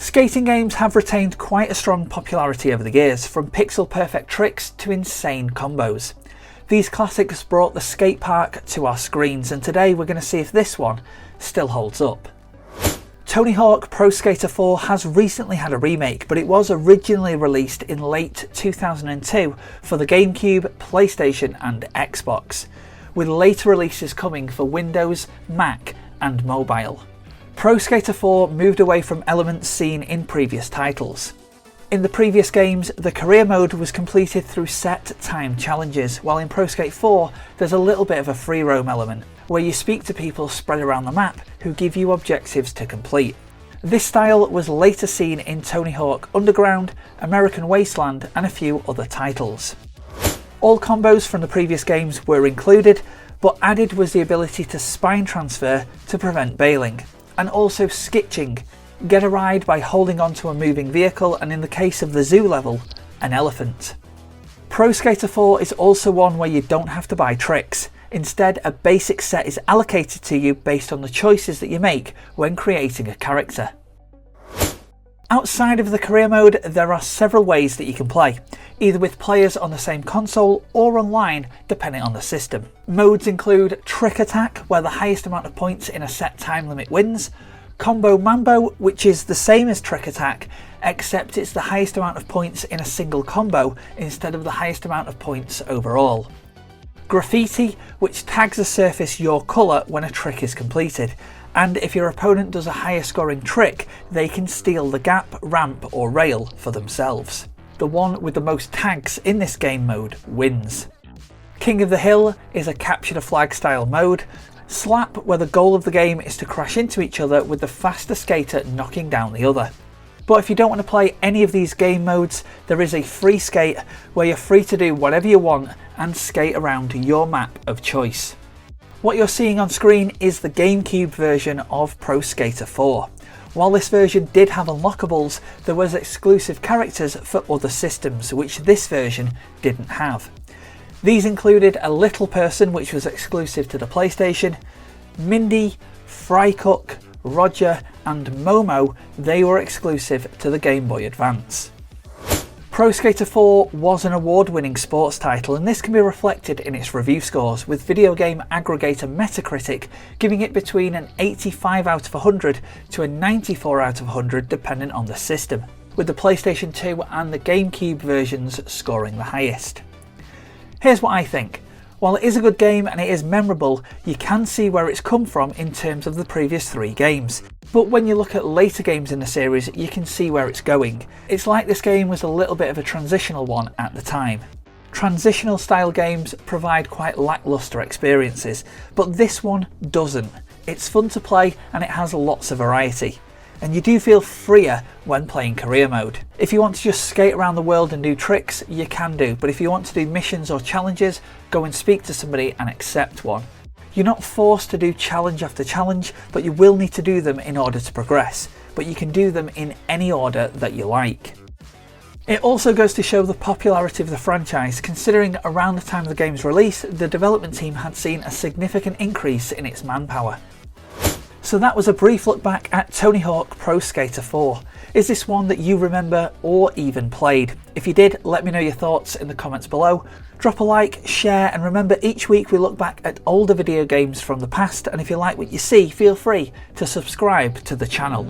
Skating games have retained quite a strong popularity over the years, from pixel perfect tricks to insane combos. These classics brought the skate park to our screens, and today we're going to see if this one still holds up. Tony Hawk Pro Skater 4 has recently had a remake, but it was originally released in late 2002 for the Gamecube, PlayStation and Xbox, with later releases coming for Windows, Mac and mobile. Pro Skater 4 moved away from elements seen in previous titles. In the previous games, the career mode was completed through set time challenges, while in Pro Skate 4 there's a little bit of a free roam element, where you speak to people spread around the map who give you objectives to complete. This style was later seen in Tony Hawk Underground, American Wasteland and a few other titles. All combos from the previous games were included, but added was the ability to spine transfer to prevent bailing, and also skitching, get a ride by holding onto a moving vehicle, and in the case of the zoo level, an elephant. Pro Skater 4 is also one where you don't have to buy tricks. Instead, a basic set is allocated to you based on the choices that you make when creating a character. Outside of the career mode, there are several ways that you can play, either with players on the same console or online depending on the system. Modes include Trick Attack, where the highest amount of points in a set time limit wins, Combo Mambo, which is the same as Trick Attack, except it's the highest amount of points in a single combo instead of the highest amount of points overall. Graffiti, which tags a surface your colour when a trick is completed, and if your opponent does a higher scoring trick, they can steal the gap, ramp or rail for themselves. The one with the most tags in this game mode wins. King of the Hill is a capture the flag style mode. Slap, where the goal of the game is to crash into each other with the faster skater knocking down the other. But if you don't want to play any of these game modes, there is a free skate where you're free to do whatever you want and skate around your map of choice. What you're seeing on screen is the Gamecube version of Pro Skater 4. While this version did have unlockables, there was exclusive characters for other systems, which this version didn't have. These included a little person, which was exclusive to the PlayStation, Mindy, Fry Cook, Roger and Momo. They were exclusive to the Game Boy Advance. Pro Skater 4 was an award-winning sports title, and this can be reflected in its review scores, with video game aggregator Metacritic giving it between an 85 out of 100 to a 94 out of 100 depending on the system, with the PlayStation 2 and the Gamecube versions scoring the highest. Here's what I think. While it is a good game and it is memorable, you can see where it's come from in terms of the previous 3 games. But when you look at later games in the series, you can see where it's going. It's like this game was a little bit of a transitional one at the time. Transitional style games provide quite lacklustre experiences, but this one doesn't. It's fun to play and it has lots of variety. And you do feel freer when playing career mode. If you want to just skate around the world and do tricks, you can do, but if you want to do missions or challenges, go and speak to somebody and accept one. You're not forced to do challenge after challenge, but you will need to do them in order to progress, but you can do them in any order that you like. It also goes to show the popularity of the franchise, considering around the time of the game's release, the development team had seen a significant increase in its manpower. So that was a brief look back at Tony Hawk Pro Skater 4. Is this one that you remember or even played? If you did, let me know your thoughts in the comments below. Drop a like, share, and remember each week we look back at older video games from the past, and if you like what you see, feel free to subscribe to the channel.